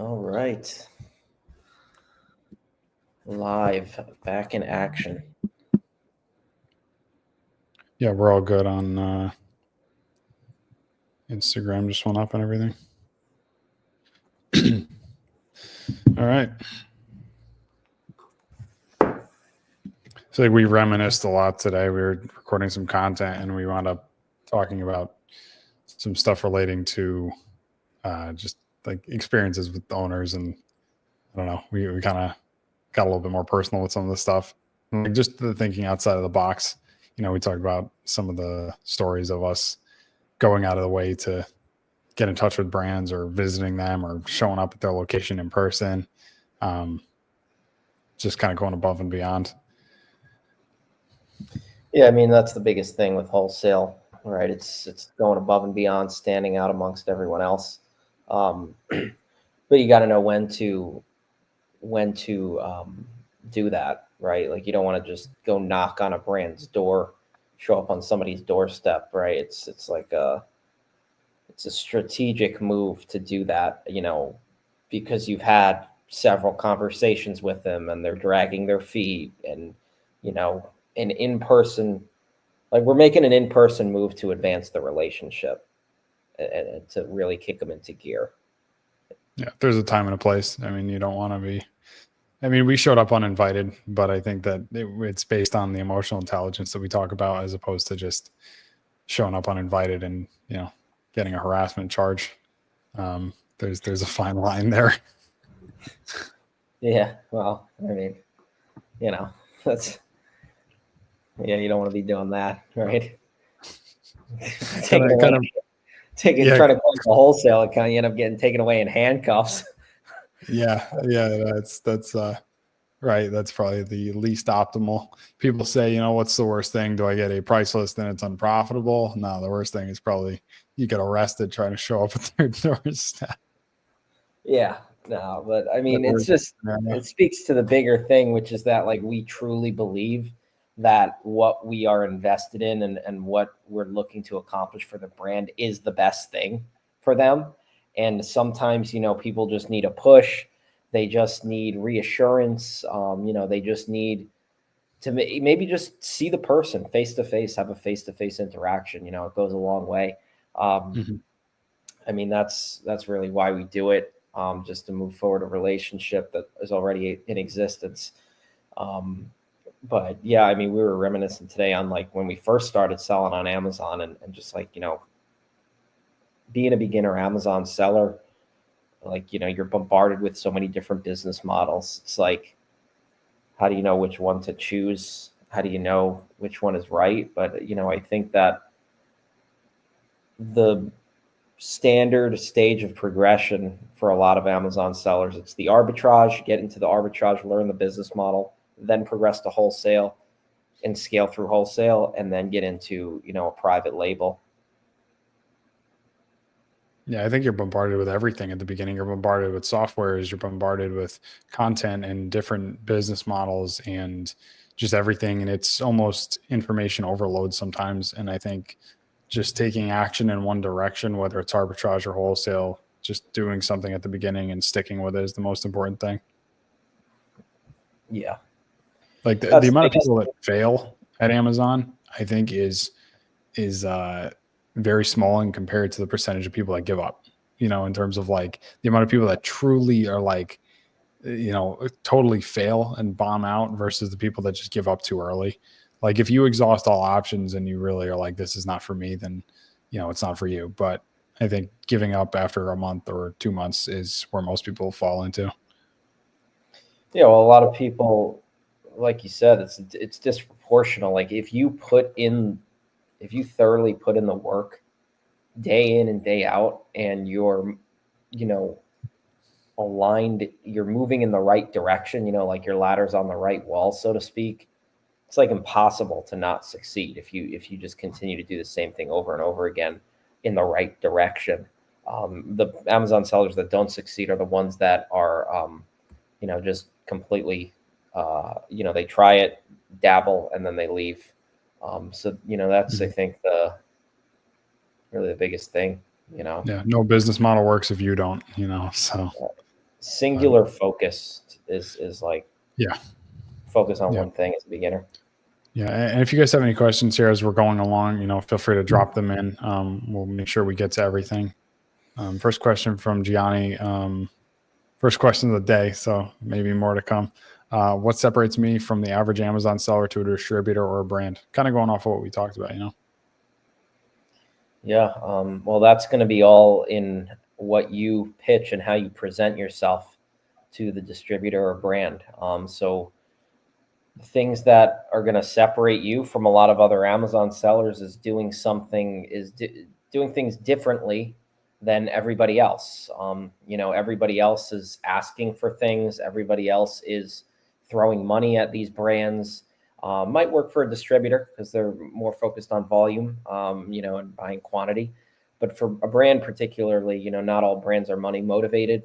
All right. Live, back in action. Yeah, we're all good on Instagram. Just went up and everything. All right. So we reminisced a lot today. We were recording some content and we wound up talking about some stuff relating to just like experiences with owners. And I don't know, we kind of got a little bit more personal with some of the stuff. Like just the thinking outside of the box. You know, we talked about some of the stories of us going out of the way to get in touch with brands or visiting them or showing up at their location in person. Just kind of going above and beyond. Yeah, I mean that's the biggest thing with wholesale, right? It's going above and beyond, standing out amongst everyone else. But you got to know when to do that, right? Like you don't want to just go knock on a brand's door, show up on somebody's doorstep, right? It's a strategic move to do that, because you've had several conversations with them and they're dragging their feet and an in-person, like we're making an in-person move to advance the relationship and to really kick them into gear. Yeah, there's a time and a place. I mean, you don't want to be. I mean, we showed up uninvited, but I think that it's based on the emotional intelligence that we talk about, as opposed to just showing up uninvited and getting a harassment charge. There's a fine line there. Yeah, well, I mean, that's you don't want to be doing that, right? Taking away, trying to close the wholesale account, you end up getting taken away in handcuffs. Yeah, that's right. That's probably the least optimal. People say, what's the worst thing? Do I get a price list and it's unprofitable? No, the worst thing is probably you get arrested trying to show up at their doorstep. Yeah, no, but I mean, it speaks to the bigger thing, which is that like we truly believe that what we are invested in and what we're looking to accomplish for the brand is the best thing for them. And sometimes, people just need a push. They just need reassurance. They just need to maybe just see the person face to face, have a face to face interaction. It goes a long way. I mean, that's really why we do it, just to move forward a relationship that is already in existence. But yeah, I mean, we were reminiscent today on like when we first started selling on Amazon and just like, being a beginner Amazon seller, like, you're bombarded with so many different business models. It's like, how do you know which one to choose? How do you know which one is right? But, I think that the standard stage of progression for a lot of Amazon sellers, it's the arbitrage, get into the arbitrage, learn the business model, then progress to wholesale and scale through wholesale, and then get into, a private label. Yeah, I think you're bombarded with everything at the beginning. You're bombarded with softwares, you're bombarded with content and different business models and just everything. And it's almost information overload sometimes. And I think just taking action in one direction, whether it's arbitrage or wholesale, just doing something at the beginning and sticking with it is the most important thing. Yeah. Like the amount of people that fail at Amazon, I think is very small and compared to the percentage of people that give up, in terms of like the amount of people that truly are like, totally fail and bomb out versus the people that just give up too early. Like if you exhaust all options and you really are like, this is not for me, then, it's not for you. But I think giving up after a month or 2 months is where most people fall into. Yeah. Well, a lot of people, like you said, it's disproportional. Like if you thoroughly put in the work day in and day out and you're, aligned, you're moving in the right direction, like your ladder's on the right wall, so to speak, it's like impossible to not succeed if you just continue to do the same thing over and over again in the right direction. The Amazon sellers that don't succeed are the ones that are, just completely, they try it, dabble, and then they leave. So that's I think really the biggest thing. Yeah, no business model works if you don't. So singular focused is like, yeah, focus on yeah. one thing as a beginner. Yeah, and if you guys have any questions here as we're going along, feel free to drop them in. We'll make sure we get to everything. First question from Gianni. First question of the day, so maybe more to come. What separates me from the average Amazon seller to a distributor or a brand? Kind of going off of what we talked about, Yeah. Well, that's going to be all in what you pitch and how you present yourself to the distributor or brand. So things that are going to separate you from a lot of other Amazon sellers is doing doing things differently than everybody else. Everybody else is asking for things. Everybody else is throwing money at these brands. Might work for a distributor because they're more focused on volume, and buying quantity. But for a brand particularly, not all brands are money motivated.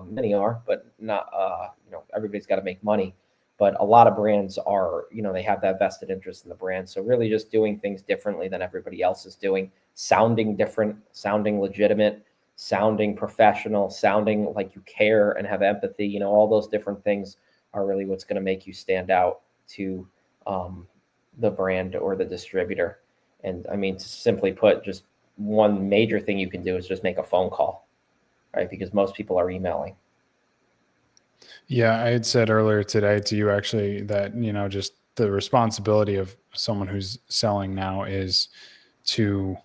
Many are, but not, everybody's got to make money. But a lot of brands are, they have that vested interest in the brand. So really just doing things differently than everybody else is doing, sounding different, sounding legitimate, sounding professional, sounding like you care and have empathy, all those different things are really what's going to make you stand out to the brand or the distributor. And I mean, to simply put, just one major thing you can do is just make a phone call, right? Because most people are emailing. Yeah, I had said earlier today to you actually that, just the responsibility of someone who's selling now is to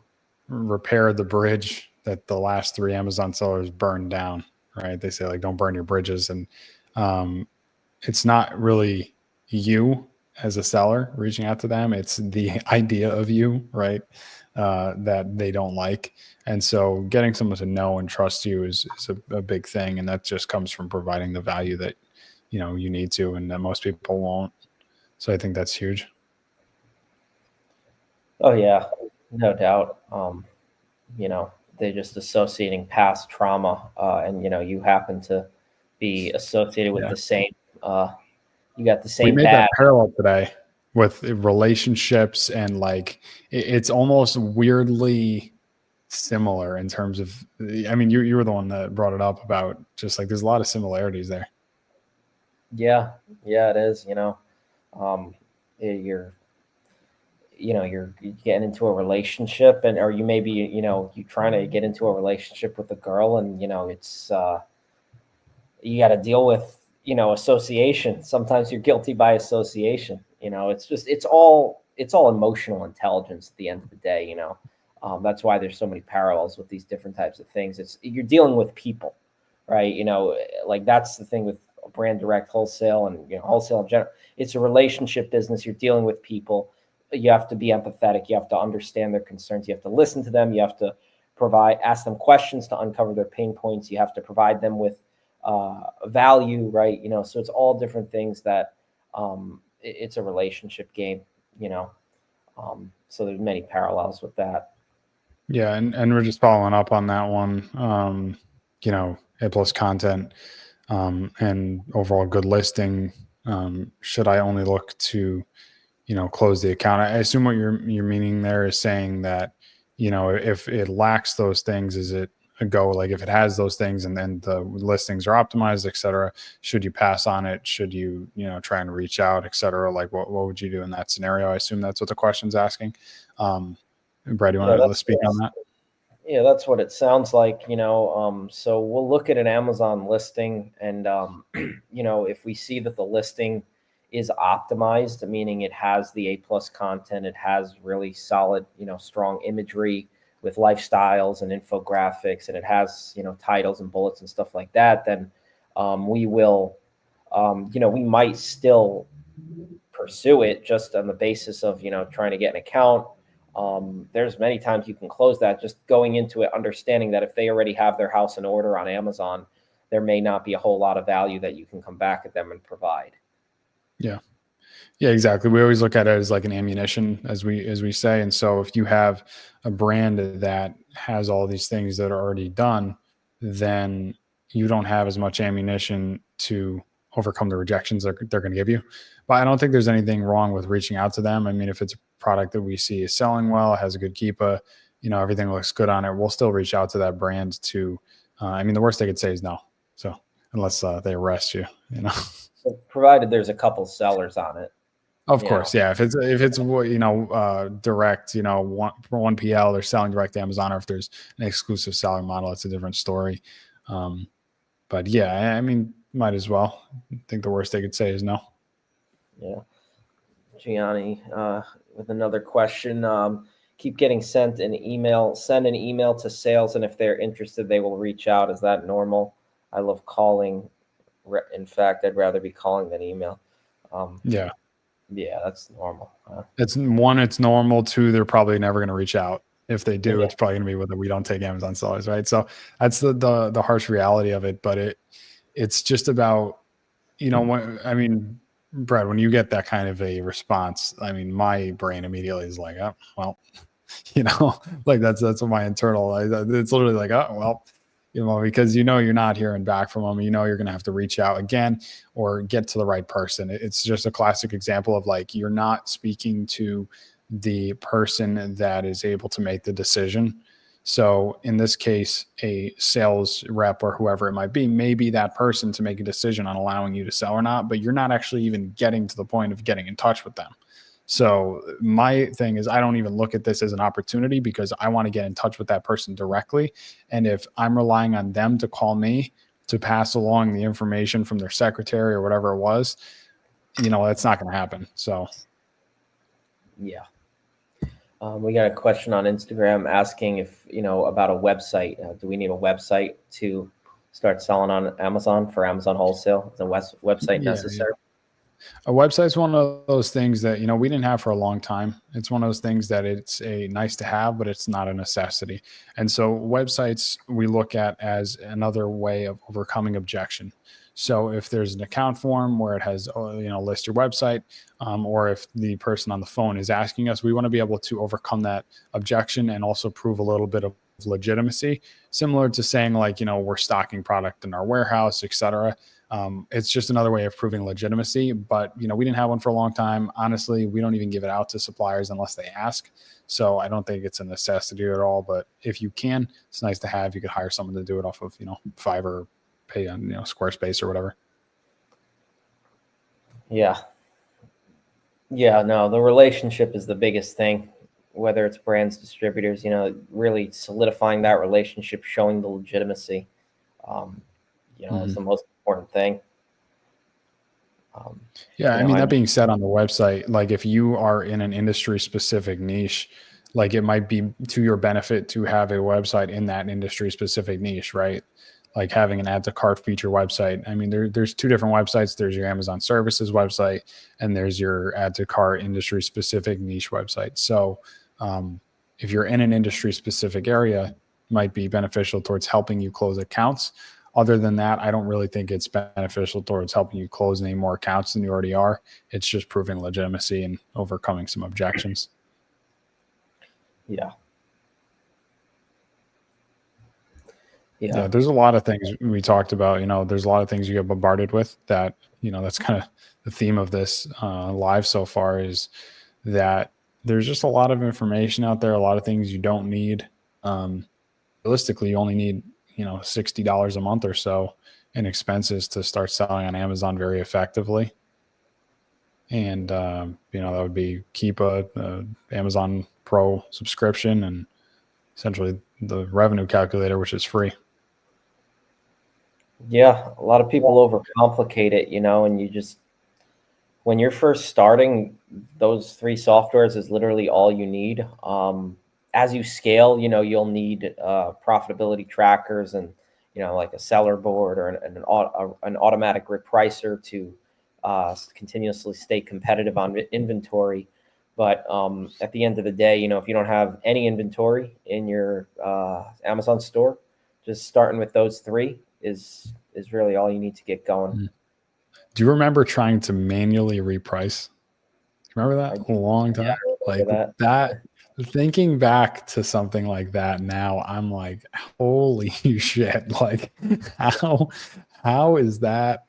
repair the bridge that the last 3 Amazon sellers burned down, right? They say like, don't burn your bridges. And it's not really you as a seller reaching out to them. It's the idea of you, right? That they don't like. And so getting someone to know and trust you is a big thing. And that just comes from providing the value that, you need to, and that most people won't. So I think that's huge. Oh yeah, no doubt. They're just associating past trauma, and you happen to be associated with the same. You got the We same made that bad. parallel today with relationships, and like it's almost weirdly similar in terms of, I mean, you were the one that brought it up about just like there's a lot of similarities there. Yeah, it is. You're you're getting into a relationship, or you maybe you trying to get into a relationship with a girl, and it's you got to deal with association. Sometimes you're guilty by association. It's all emotional intelligence at the end of the day. That's why there's so many parallels with these different types of things. You're dealing with people, right? Like that's the thing with brand direct wholesale, and wholesale in general. It's a relationship business. You're dealing with people. You have to be empathetic. You have to understand their concerns. You have to listen to them. You have to ask them questions to uncover their pain points. You have to provide them with value, right? So it's all different things that it's a relationship game, so there's many parallels with that. Yeah, and we're just following up on that one. A plus content, and overall good listing. Should I only look to, close the account? I assume what you're meaning there is saying that, if it lacks those things, is it a go? Like if it has those things and then the listings are optimized, et cetera, should you pass on it? Should you, try and reach out, et cetera? Like what would you do in that scenario? I assume that's what the question's asking. Brad, you want to speak on that? Yeah, that's what it sounds like, so we'll look at an Amazon listing, and if we see that the listing is optimized, meaning it has the A plus content, it has really solid, strong imagery with lifestyles and infographics, and it has, titles and bullets and stuff like that, then we will, we might still pursue it just on the basis of, trying to get an account. There's many times you can close that just going into it, understanding that if they already have their house in order on Amazon, there may not be a whole lot of value that you can come back at them and provide. Yeah. Yeah, exactly. We always look at it as like an ammunition, as we say. And so if you have a brand that has all these things that are already done, then you don't have as much ammunition to overcome the rejections they're going to give you. But I don't think there's anything wrong with reaching out to them. I mean, if it's a product that we see is selling well, has a good keepa, everything looks good on it, we'll still reach out to that brand to, I mean, the worst they could say is no. So unless they arrest you, you know. Provided there's a couple sellers on it. Of course, yeah. If it's direct, 1PL, they're selling direct to Amazon, or if there's an exclusive seller model, it's a different story. But yeah, I mean, might as well. I think the worst they could say is no. Yeah. Gianni, with another question. Keep getting sent an email. Send an email to sales, and if they're interested, they will reach out. Is that normal? I love calling. In fact, I'd rather be calling than email. Yeah. Yeah, that's normal. It's normal. Two, they're probably never going to reach out. If they do, it's probably going to be whether we don't take Amazon sellers, right? So that's the harsh reality of it. But it's just about, Brad, when you get that kind of a response, I mean, my brain immediately is like, oh, well, like that's what my internal, it's literally like, oh, well, because you're not hearing back from them, you're going to have to reach out again or get to the right person. It's just a classic example of like, you're not speaking to the person that is able to make the decision. So in this case, a sales rep or whoever it might be, may be that person to make a decision on allowing you to sell or not, but you're not actually even getting to the point of getting in touch with them. So my thing is, I don't even look at this as an opportunity because I want to get in touch with that person directly. And if I'm relying on them to call me to pass along the information from their secretary or whatever it was, that's not going to happen. So, yeah. We got a question on Instagram asking if, about a website. Do we need a website to start selling on Amazon for Amazon Wholesale? Is a website necessary? Yeah. A website's one of those things that, we didn't have for a long time. It's one of those things that it's a nice to have, but it's not a necessity. And so websites we look at as another way of overcoming objection. So if there's an account form where it has, list your website, or if the person on the phone is asking us, we want to be able to overcome that objection and also prove a little bit of legitimacy, similar to saying like, we're stocking product in our warehouse, et cetera. It's just another way of proving legitimacy, but we didn't have one for a long time. Honestly, we don't even give it out to suppliers unless they ask. So I don't think it's a necessity at all, but if you can, it's nice to have. You could hire someone to do it off of, Fiverr, pay on, Squarespace or whatever. Yeah. Yeah, no, the relationship is the biggest thing, whether it's brands, distributors, really solidifying that relationship, showing the legitimacy, is the most important thing. That being said, on the website, like if you are in an industry specific niche, like it might be to your benefit to have a website in that industry specific niche, right? Like having an add to cart feature website. I mean, there's two different websites. There's your Amazon services website and there's your add to cart industry specific niche website. So if you're in an industry specific area, it might be beneficial towards helping you close accounts. Other than that, I don't really think it's beneficial towards helping you close any more accounts than you already are. It's just proving legitimacy and overcoming some objections. Yeah. Yeah, there's a lot of things we talked about. There's a lot of things you get bombarded with that, that's kind of the theme of this live so far, is that there's just a lot of information out there, a lot of things you don't need. Realistically, you only need, $60 a month or so in expenses to start selling on Amazon very effectively. And, that would be keep a Amazon Pro subscription and essentially the revenue calculator, which is free. Yeah, a lot of people overcomplicate it, and you just, when you're first starting, those 3 softwares is literally all you need. As you scale, you'll need profitability trackers and, like a seller board or an automatic repricer to continuously stay competitive on inventory. But at the end of the day, if you don't have any inventory in your Amazon store, just starting with those 3 is really all you need to get going. Do you remember trying to manually reprice? Remember that? A long time? Yeah, like that. Thinking back to something like that now, I'm like, holy shit. Like how is that,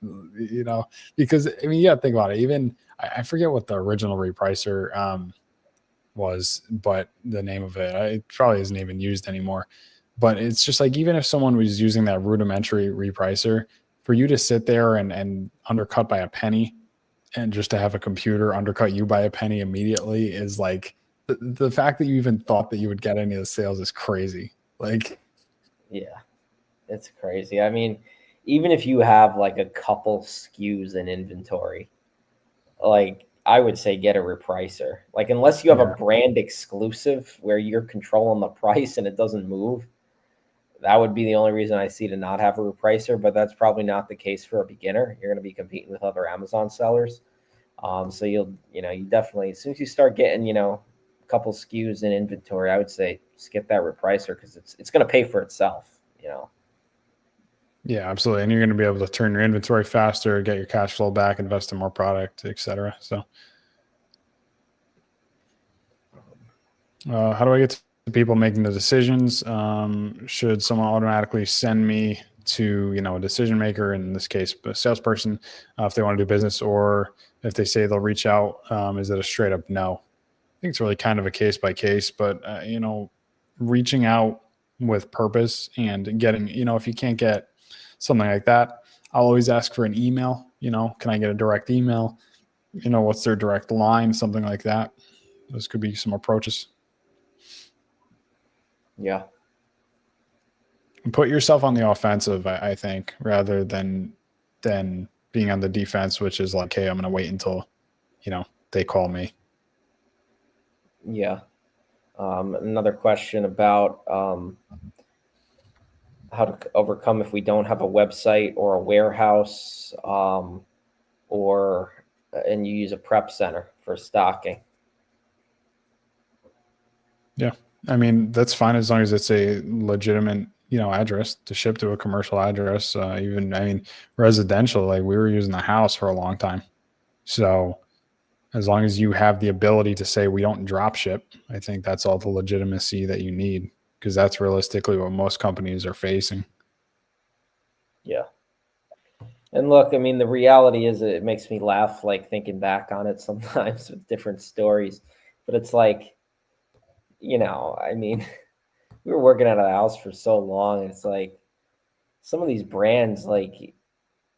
because I mean, you gotta think about it. Even I forget what the original repricer was, but the name of it probably isn't even used anymore. But it's just like, even if someone was using that rudimentary repricer, for you to sit there and undercut by a penny, and just to have a computer undercut you by a penny immediately is like the fact that you even thought that you would get any of the sales is crazy. Like, yeah, it's crazy. I mean, even if you have like a couple SKUs in inventory, like I would say get a repricer. Like unless you have a yeah, brand exclusive where you're controlling the price and it doesn't move, that would be the only reason I see to not have a repricer. But that's probably not the case for a beginner. You're going to be competing with other Amazon sellers. So you definitely, as soon as you start getting, a couple SKUs in inventory, I would say just get that repricer because it's going to pay for itself. yeah, absolutely. And you're going to be able to turn your inventory faster, get your cash flow back, invest in more product, etc. So, how do I get to people making the decisions? Should someone automatically send me to, a decision maker, in this case, a salesperson, if they want to do business, or if they say they'll reach out, is it a straight up no? I think it's really kind of a case by case, but, reaching out with purpose and getting, if you can't get something like that, I'll always ask for an email. Can I get a direct email? What's their direct line? Something like that. Those could be some approaches. Yeah. And put yourself on the offensive, I think, rather than being on the defense, which is like, hey, I'm going to wait until, they call me. Yeah. Another question about how to overcome if we don't have a website or a warehouse, and you use a prep center for stocking. Yeah. I mean, that's fine as long as it's a legitimate, address to ship to a commercial address. Residential, like we were using the house for a long time. So as long as you have the ability to say we don't drop ship, I think that's all the legitimacy that you need, because that's realistically what most companies are facing. Yeah. And look, I mean, the reality is it makes me laugh, like thinking back on it sometimes with different stories. But it's like, I mean, we were working at a house for so long. And it's like some of these brands, like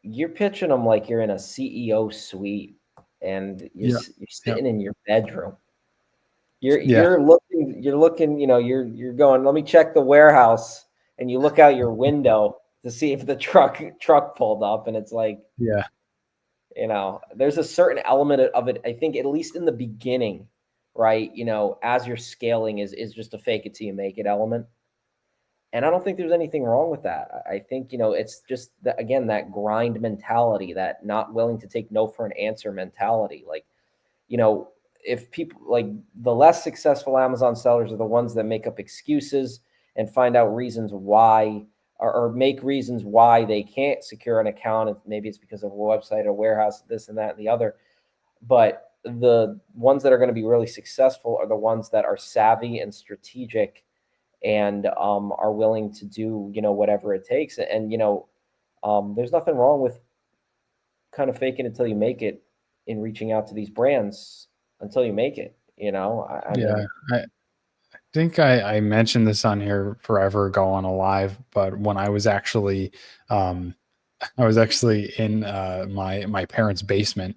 you're pitching them like you're in a CEO suite and Yeah. you're Yeah. sitting in your bedroom. You're Yeah. you're looking you're looking, you're going, let me check the warehouse, and you look out your window to see if the truck pulled up, and it's like, Yeah. there's a certain element of it, I think, at least in the beginning, right? As you're scaling is just a fake it till you make it element. And I don't think there's anything wrong with that. I think, it's just that, again, that grind mentality, that not willing to take no for an answer mentality. Like, if people, like, the less successful Amazon sellers are the ones that make up excuses and find out reasons why, or make reasons why they can't secure an account. And maybe it's because of a website or warehouse, this and that and the other. But the ones that are going to be really successful are the ones that are savvy and strategic and are willing to do, whatever it takes. And, there's nothing wrong with kind of faking it until you make it in reaching out to these brands until you make it, I Yeah. mean, I think I mentioned this on here forever ago on a live, but when um, I was actually in my parents' basement,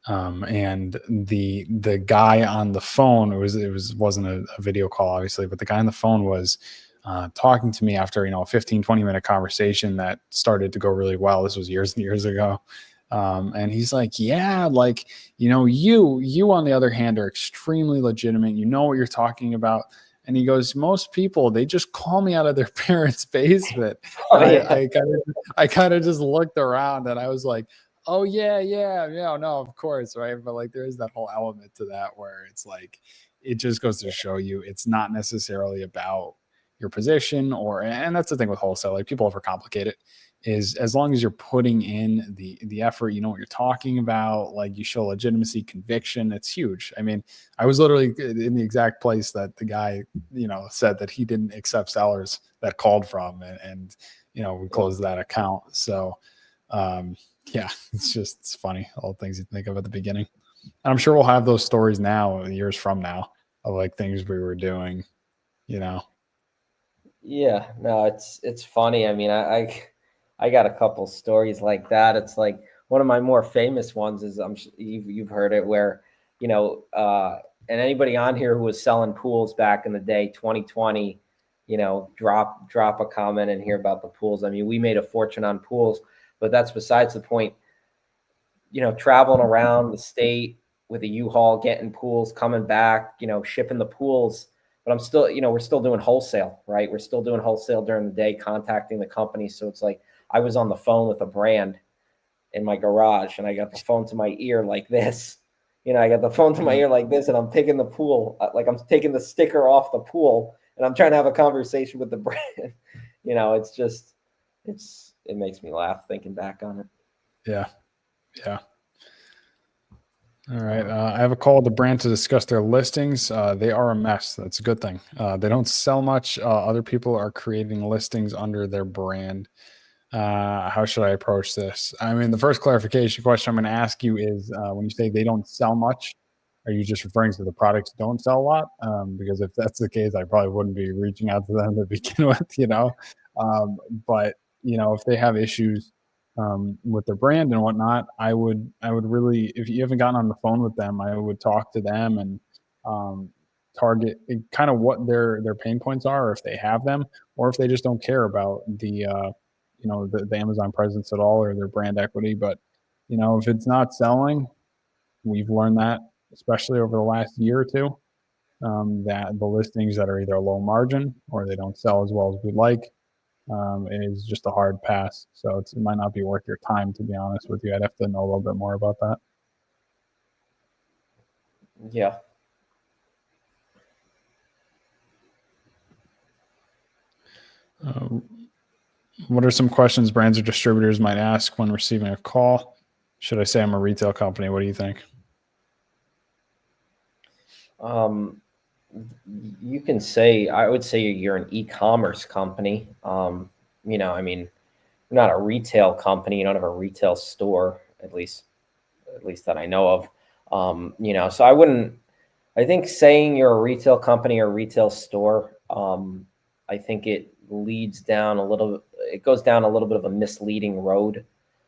and the guy on the phone, wasn't a video call obviously, but the guy on the phone was talking to me after, a 15-20 minute conversation that started to go really well. This was years and years ago. And he's like, yeah, like, you on the other hand are extremely legitimate. You know what you're talking about. And he goes, most people, they just call me out of their parents' basement. oh And yeah, I kind of just looked around and I was like, oh yeah, no, of course, right? But like there is that whole element to that where it's like it just goes to show you it's not necessarily about your position, and that's the thing with wholesale. Like people overcomplicate it. Is as long as you're putting in the effort, you know what you're talking about, like you show legitimacy, conviction, it's huge. I mean, I was literally in the exact place that the guy, said that he didn't accept sellers that called from, and we closed that account. So yeah, it's funny, all the things you think of at the beginning. And I'm sure we'll have those stories now, years from now, of like things we were doing, you know. yeah. No, it's funny. I mean, I I got a couple stories like that. It's like one of my more famous ones is you've heard it where, and anybody on here who was selling pools back in the day, 2020, drop a comment and hear about the pools. I mean, we made a fortune on pools, but that's besides the point. Traveling around the state with a U-Haul, getting pools, coming back, shipping the pools. But I'm still, we're still doing wholesale, right? We're still doing wholesale during the day, contacting the company. So it's like I was on the phone with a brand in my garage, and I got the phone to my ear like this. I got the phone to my ear like this, and I'm taking the pool, like I'm taking the sticker off the pool, and I'm trying to have a conversation with the brand. It makes me laugh thinking back on it. Yeah. Yeah. All right. I have a call with the brand to discuss their listings. They are a mess. That's a good thing. They don't sell much. Other people are creating listings under their brand. How should I approach this? I mean, the first clarification question I'm going to ask you is when you say they don't sell much, are you just referring to the products don't sell a lot? Because if that's the case, I probably wouldn't be reaching out to them to begin with. But if they have issues with their brand and whatnot, I would really, if you haven't gotten on the phone with them, I would talk to them and target kind of what their pain points are, or if they have them, or if they just don't care about the Amazon presence at all or their brand equity. But if it's not selling, we've learned that, especially over the last year or two, that the listings that are either low margin or they don't sell as well as we'd like is just a hard pass. So it might not be worth your time, to be honest with you. I'd have to know a little bit more about that. Yeah. What are some questions brands or distributors might ask when receiving a call? Should I say I'm a retail company? What do you think? You can say, I would say you're an e-commerce company. I mean, you're not a retail company. You don't have a retail store, at least that I know of. So I think saying you're a retail company or retail store, I think it goes down a little bit of a misleading road.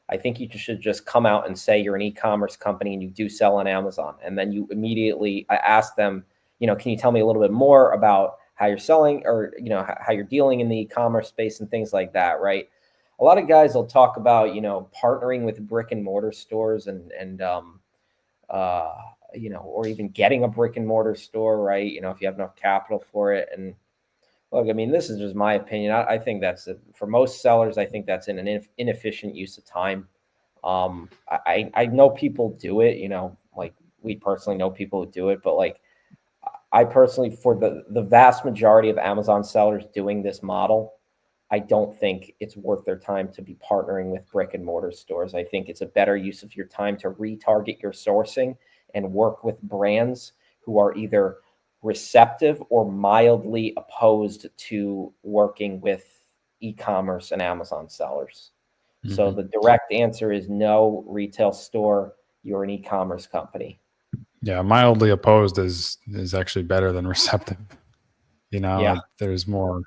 I think you should just come out and say you're an e-commerce company and you do sell on Amazon. And then you immediately ask them, can you tell me a little bit more about how you're selling or, how you're dealing in the e-commerce space and things like that, right? A lot of guys will talk about, partnering with brick and mortar stores and or even getting a brick and mortar store, right? If you have enough capital for it. And look, I mean, this is just my opinion. I think for most sellers, I think that's an inefficient use of time. I know people do it, like we personally know people who do it, but like I personally, for the vast majority of Amazon sellers doing this model, I don't think it's worth their time to be partnering with brick and mortar stores. I think it's a better use of your time to retarget your sourcing and work with brands who are either receptive or mildly opposed to working with e-commerce and Amazon sellers. Mm-hmm. So the direct answer is no, retail store, you're an e-commerce company. Yeah, mildly opposed is actually better than receptive. Like there's more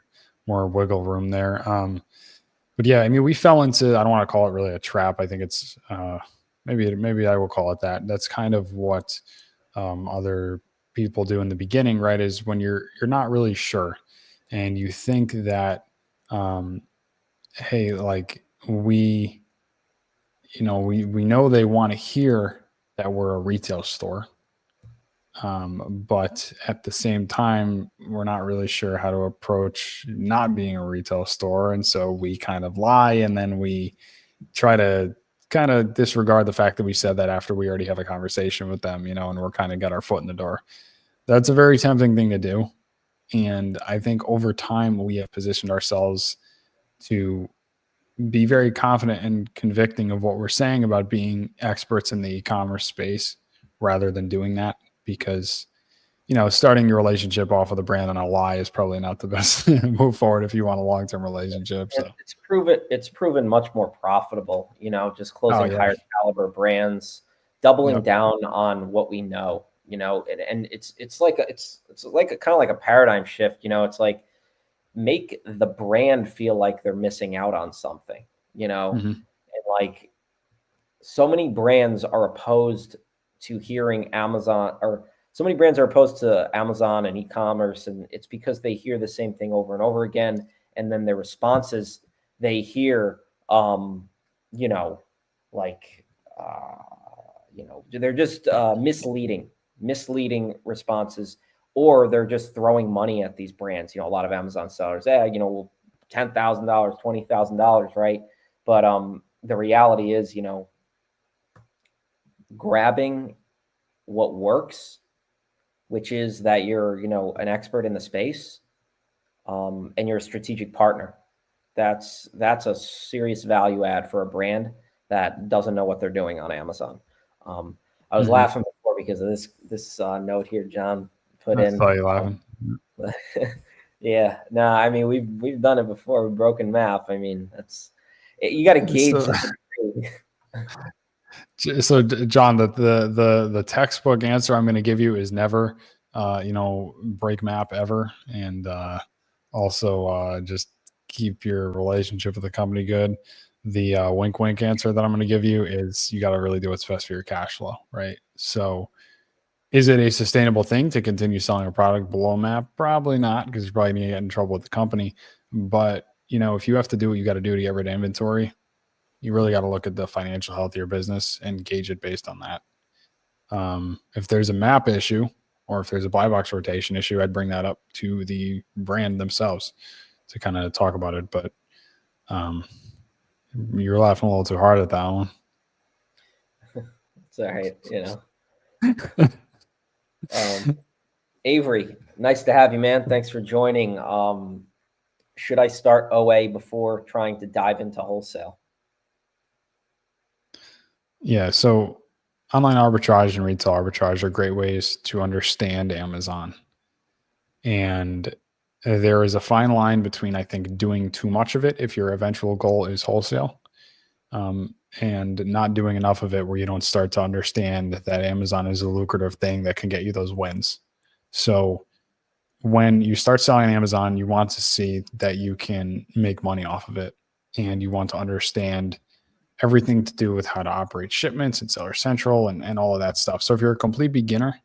wiggle room there. But yeah, I mean, we fell into, I don't want to call it really a trap. I think it's maybe I will call it that. That's kind of what other people do in the beginning, right? Is when you're not really sure and you think that hey, like we know they want to hear that we're a retail store. But at the same time, we're not really sure how to approach not being a retail store. And so we kind of lie, and then we try to kind of disregard the fact that we said that after we already have a conversation with them, and we're kind of got our foot in the door. That's a very tempting thing to do. And I think over time, we have positioned ourselves to be very confident and convicting of what we're saying about being experts in the e-commerce space rather than doing that, because starting your relationship off with a brand on a lie is probably not the best move forward if you want a long-term relationship. So it's proven much more profitable, just closing higher caliber brands, doubling down on what we know, and it's like a kind of like a paradigm shift. It's like make the brand feel like they're missing out on something, and like so many brands are opposed to hearing Amazon, or so many brands are opposed to Amazon and e-commerce, and it's because they hear the same thing over and over again, and then their responses they hear, like, they're just misleading responses, or they're just throwing money at these brands. A lot of Amazon sellers, $10,000, $20,000, right? But the reality is, grabbing what works, which is that you're, an expert in the space, and you're a strategic partner. That's a serious value add for a brand that doesn't know what they're doing on Amazon. I was laughing before because of this note here John put in. I saw you laughing. Yeah, no, I mean we've done it before. We've broken math. I mean, you got to gauge. So John, the textbook answer I'm going to give you is never, break map ever, and also just keep your relationship with the company good. The wink wink answer that I'm going to give you is you got to really do what's best for your cash flow, right? So is it a sustainable thing to continue selling a product below map? Probably not, because you're probably going to get in trouble with the company. But if you have to do what you got to do to get rid of inventory, you really got to look at the financial health of your business and gauge it based on that. If there's a map issue or if there's a buy box rotation issue, I'd bring that up to the brand themselves to kind of talk about it. But you're laughing a little too hard at that one. It's all right, Avery, nice to have you, man. Thanks for joining. Should I start OA before trying to dive into wholesale? Yeah, so online arbitrage and retail arbitrage are great ways to understand Amazon. And there is a fine line between, I think, doing too much of it if your eventual goal is wholesale, and not doing enough of it where you don't start to understand that Amazon is a lucrative thing that can get you those wins. So when you start selling on Amazon, you want to see that you can make money off of it, and you want to understand everything to do with how to operate shipments and Seller Central and all of that stuff. So if you're a complete beginner,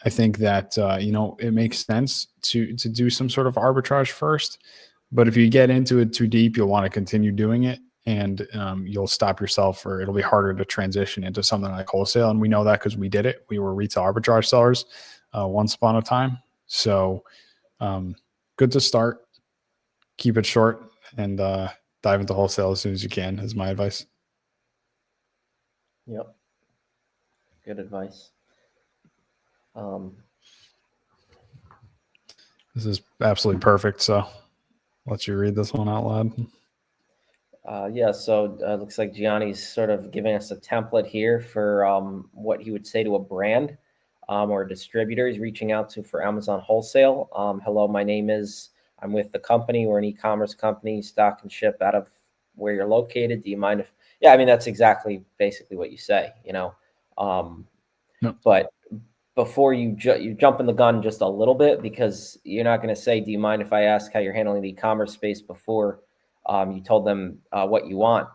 I think that it makes sense to do some sort of arbitrage first. But if you get into it too deep, you'll want to continue doing it, and you'll stop yourself, or it'll be harder to transition into something like wholesale. And we know that because we did it. We were retail arbitrage sellers once upon a time. So good to start. Keep it short and dive into wholesale as soon as you can is my advice. Yep. Good advice. This is absolutely perfect. So I'll let you read this one out loud. Yeah. So it looks like Gianni's sort of giving us a template here for what he would say to a brand or a distributor he's reaching out to for Amazon wholesale. Hello, I'm with the company. We're an e-commerce company, stock and ship out of where you're located. Do you mind if? Yeah, I mean, that's basically what you say, But before you jump in the gun just a little bit, because you're not going to say, do you mind if I ask how you're handling the e-commerce space before you told them what you want?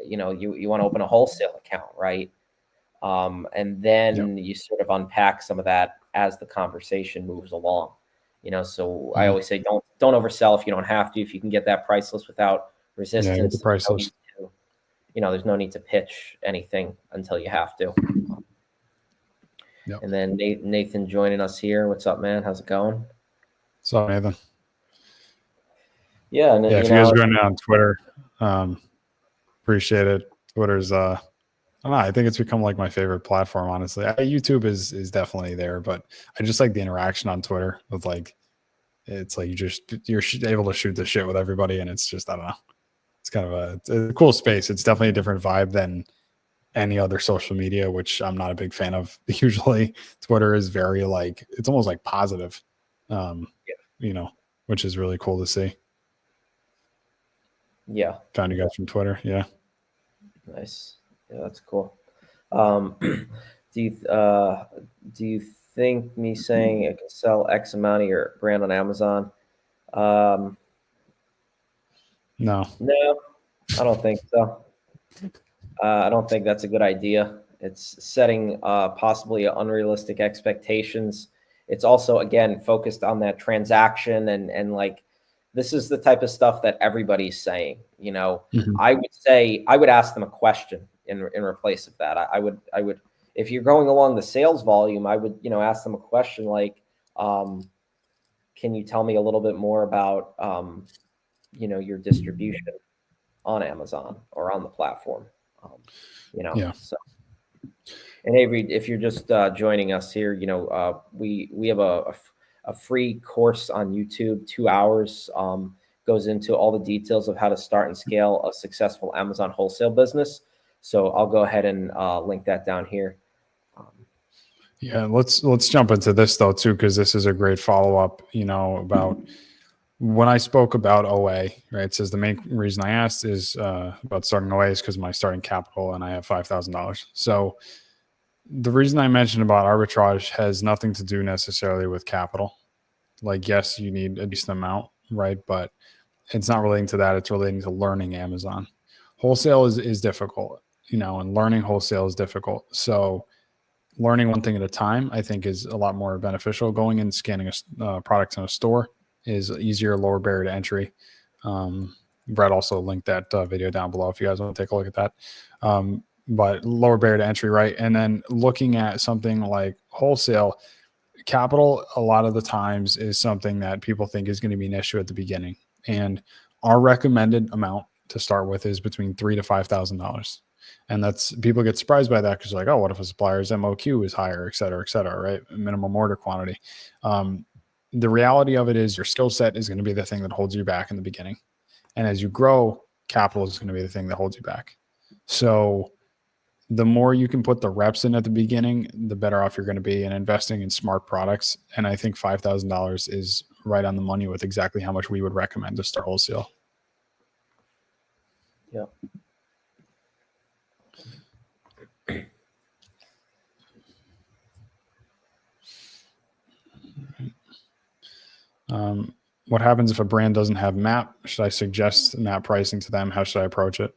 You want to open a wholesale account, right? And then you sort of unpack some of that as the conversation moves along. So I always say, don't oversell if you don't have to. If you can get that price list without resistance, get the price list. There's no need to pitch anything until you have to. Yep. And then Nathan joining us here. What's up, man? How's it going? What's up, Nathan? Yeah. And, if you guys are going on Twitter, appreciate it. Twitter's, I don't know, I think it's become like my favorite platform, honestly. YouTube is definitely there, but I just like the interaction on Twitter with it's like you're able to shoot the shit with everybody, and it's just, I don't know. It's kind of it's a cool space. It's definitely a different vibe than any other social media, which I'm not a big fan of. Usually Twitter is very it's almost like positive, which is really cool to see. Yeah. Found you guys from Twitter. Yeah. Nice. Yeah, that's cool. Do you think me saying I can sell X amount of your brand on Amazon? No. I don't think so. I don't think that's a good idea. It's setting possibly unrealistic expectations. It's also, again, focused on that transaction and like this is the type of stuff that everybody's saying. Mhm. I would say I would ask them a question in replace of that. I would if you're going along the sales volume, I would ask them a question like, can you tell me a little bit more about your distribution on Amazon or on the platform? Yeah. So. And Avery, if you're just joining us here, we have a free course on YouTube, 2 hours, goes into all the details of how to start and scale a successful Amazon wholesale business. So I'll go ahead and link that down here. Yeah, let's jump into this though too, because this is a great follow up. About when I spoke about OA, right? It says the main reason I asked is about starting OA is because my starting capital and I have $5,000. So the reason I mentioned about arbitrage has nothing to do necessarily with capital. Like, yes, you need a decent amount, right? But it's not relating to that. It's relating to learning Amazon. Wholesale is difficult, and learning wholesale is difficult. So learning one thing at a time, I think, is a lot more beneficial. Going and scanning a product in a store is easier, lower barrier to entry. Brett also linked that video down below if you guys want to take a look at that. But lower barrier to entry, right? And then looking at something like wholesale, capital a lot of the times is something that people think is going to be an issue at the beginning. And our recommended amount to start with is between $3,000 to $5,000. And that's, people get surprised by that because like, oh, what if a supplier's MOQ is higher, et cetera, right? Minimum order quantity. The reality of it is your skill set is going to be the thing that holds you back in the beginning. And as you grow, capital is going to be the thing that holds you back. So the more you can put the reps in at the beginning, the better off you're going to be in investing in smart products. And I think $5,000 is right on the money with exactly how much we would recommend to start wholesale. Yeah. What happens if a brand doesn't have MAP? Should I suggest MAP pricing to them? How should I approach it?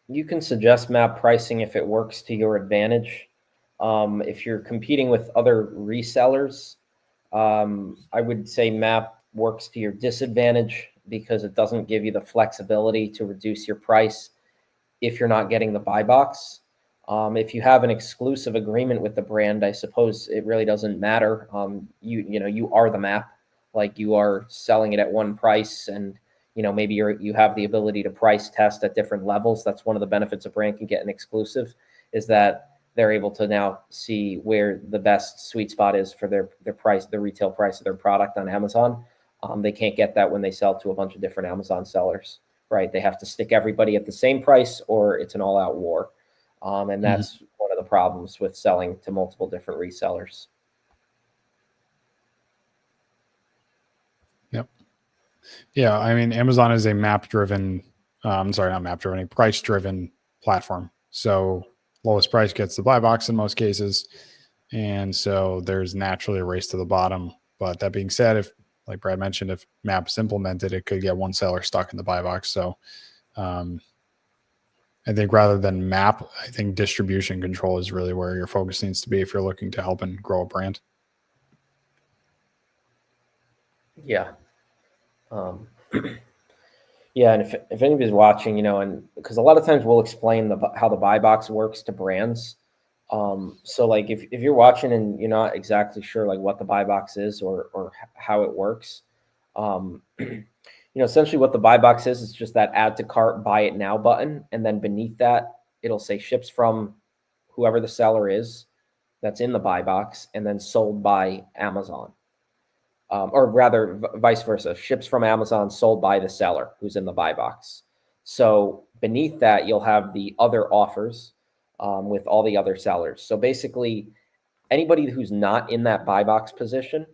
You can suggest MAP pricing if it works to your advantage. If you're competing with other resellers, I would say MAP works to your disadvantage because it doesn't give you the flexibility to reduce your price if you're not getting the buy box. If you have an exclusive agreement with the brand, I suppose it really doesn't matter. You are the MAP, like you are selling it at one price, and maybe you have the ability to price test at different levels. That's one of the benefits a brand can get an exclusive, is that they're able to now see where the best sweet spot is for their price, the retail price of their product on Amazon. They can't get that when they sell to a bunch of different Amazon sellers, right? They have to stick everybody at the same price or it's an all-out war. And that's one of the problems with selling to multiple different resellers. Yep. Yeah. I mean, Amazon is a map-driven, a price-driven platform. So lowest price gets the buy box in most cases. And so there's naturally a race to the bottom. But that being said, if, like Brad mentioned, if MAP's implemented, it could get one seller stuck in the buy box. So I think rather than MAP, I think distribution control is really where your focus needs to be if you're looking to help and grow a brand. Yeah. Yeah, and if anybody's watching, and because a lot of times we'll explain how the buy box works to brands. So like if you're watching and you're not exactly sure like what the buy box is or how it works, essentially what the buy box is just that add to cart, buy it now button, and then beneath that it'll say ships from whoever the seller is that's in the buy box, and then sold by Amazon. Or rather vice versa, ships from Amazon, sold by the seller who's in the buy box. So beneath that, you'll have the other offers with all the other sellers. So basically, anybody who's not in that buy box position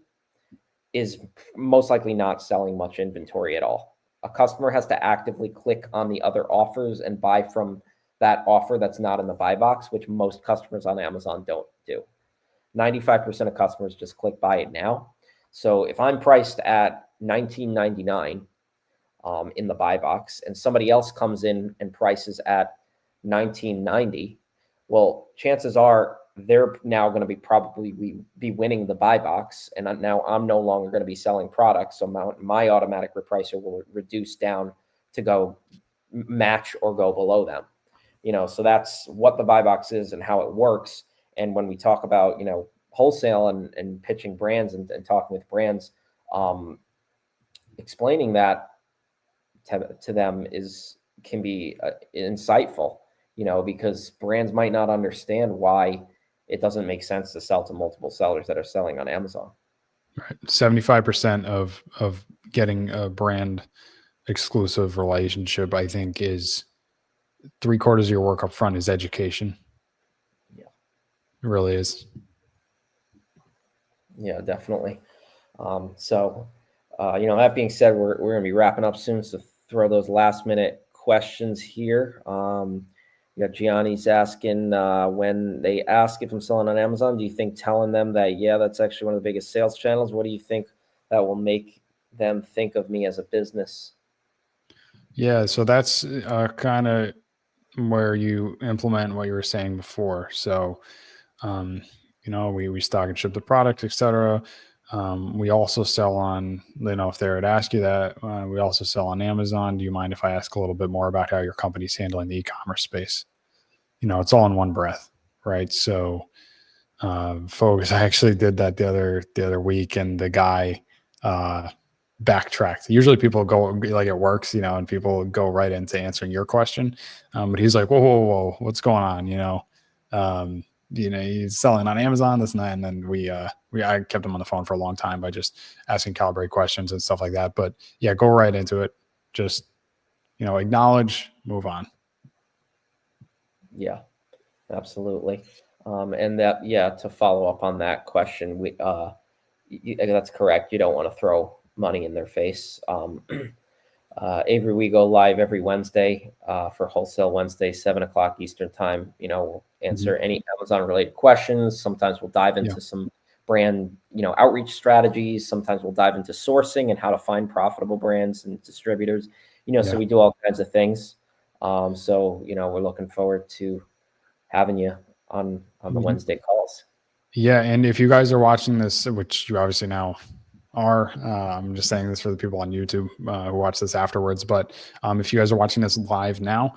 is most likely not selling much inventory at all. A customer has to actively click on the other offers and buy from that offer that's not in the buy box, which most customers on Amazon don't do. 95% of customers just click buy it now. So if I'm priced at $19.99 in the buy box, and somebody else comes in and prices at $19.90, well, chances are they're now going to be winning the buy box, and now I'm no longer going to be selling products, so my automatic repricer will reduce down to go match or go below them. So that's what the buy box is and how it works. And when we talk about wholesale and pitching brands and talking with brands, explaining that to them can be insightful, because brands might not understand why it doesn't make sense to sell to multiple sellers that are selling on Amazon. Right. 75% of getting a brand exclusive relationship, I think, is 3/4 of your work up front is education. Yeah. It really is. Yeah, definitely. That being said, we're going to be wrapping up soon. So throw those last minute questions here. Gianni's asking, when they ask if I'm selling on Amazon, do you think telling them that, yeah, that's actually one of the biggest sales channels, what do you think that will make them think of me as a business? Yeah. So that's kind of where you implement what you were saying before. So, we stock and ship the product, etc. We also sell on, if they would ask you that, we also sell on Amazon. Do you mind if I ask a little bit more about how your company's handling the e-commerce space? It's all in one breath, right? So, folks, I actually did that the other week, and the guy backtracked. Usually people go like it works, and people go right into answering your question. But he's like, whoa, what's going on? He's selling on Amazon, this and that. And then I kept him on the phone for a long time by just asking calibrate questions and stuff like that. But yeah, go right into it. Just, acknowledge, move on. Yeah, absolutely. And that, to follow up on that question, that's correct. You don't want to throw money in their face. Avery, we go live every Wednesday for Wholesale Wednesday, 7:00 Eastern time. We'll answer any Amazon related questions. Sometimes we'll dive into some brand, outreach strategies. Sometimes we'll dive into sourcing and how to find profitable brands and distributors. So we do all kinds of things. We're looking forward to having you on the Wednesday calls. Yeah, and if you guys are watching this, which you obviously now are, I'm just saying this for the people on YouTube who watch this afterwards, but if you guys are watching this live now,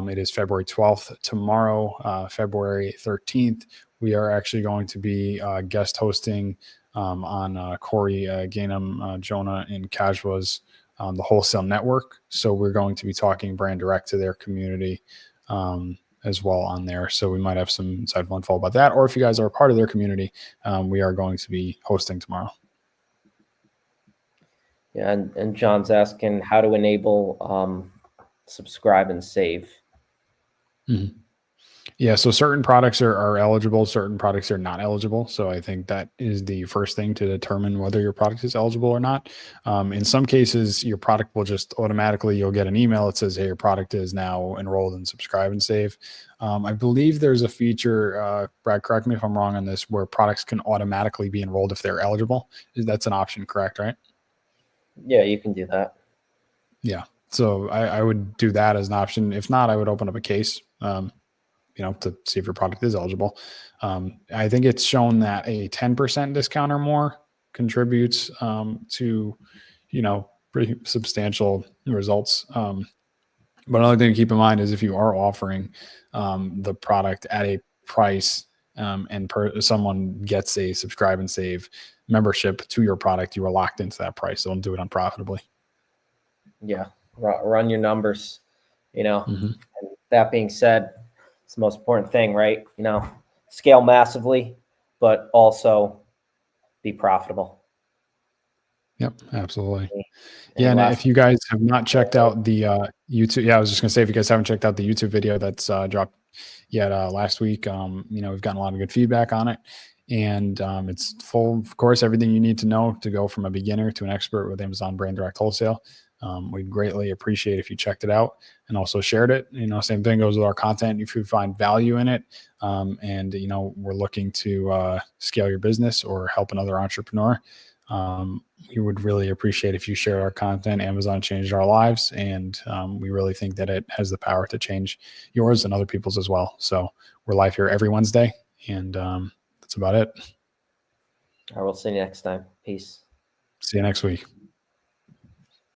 it is February 12th. Tomorrow, February 13th, we are actually going to be guest hosting on Corey Gainham, Jonah, and Kajwa's the Wholesale Network. So we're going to be talking brand direct to their community as well on there. So we might have some insightful info about that. Or if you guys are a part of their community, we are going to be hosting tomorrow. Yeah, and John's asking how to enable subscribe and save. Mm-hmm. Yeah, so certain products are eligible, certain products are not eligible. So I think that is the first thing to determine whether your product is eligible or not. In some cases, your product will just automatically, you'll get an email that says, hey, your product is now enrolled in subscribe and save. I believe there's a feature, Brad, correct me if I'm wrong on this, where products can automatically be enrolled if they're eligible. That's an option, correct, right? Yeah, you can do that. Yeah, so I would do that as an option. If not, I would open up a case. To see if your product is eligible. I think it's shown that a 10% discount or more contributes to, pretty substantial results. But another thing to keep in mind is if you are offering the product at a price and someone gets a subscribe and save membership to your product, you are locked into that price. So don't do it unprofitably. Yeah, run your numbers, Mm-hmm. And that being said, it's the most important thing, right? Scale massively, but also be profitable. Yep, absolutely. Any And if you guys have not checked out the YouTube, I was just gonna say, if you guys haven't checked out the YouTube video that's dropped yet last week, we've gotten a lot of good feedback on it, and it's full, of course, everything you need to know to go from a beginner to an expert with Amazon Brand Direct Wholesale. We'd greatly appreciate if you checked it out and also shared it. Same thing goes with our content. If you find value in it, and we're looking to scale your business or help another entrepreneur, We would really appreciate if you share our content. Amazon changed our lives, and we really think that it has the power to change yours and other people's as well. So we're live here every Wednesday, and that's about it. I will see you next time. Peace. See you next week.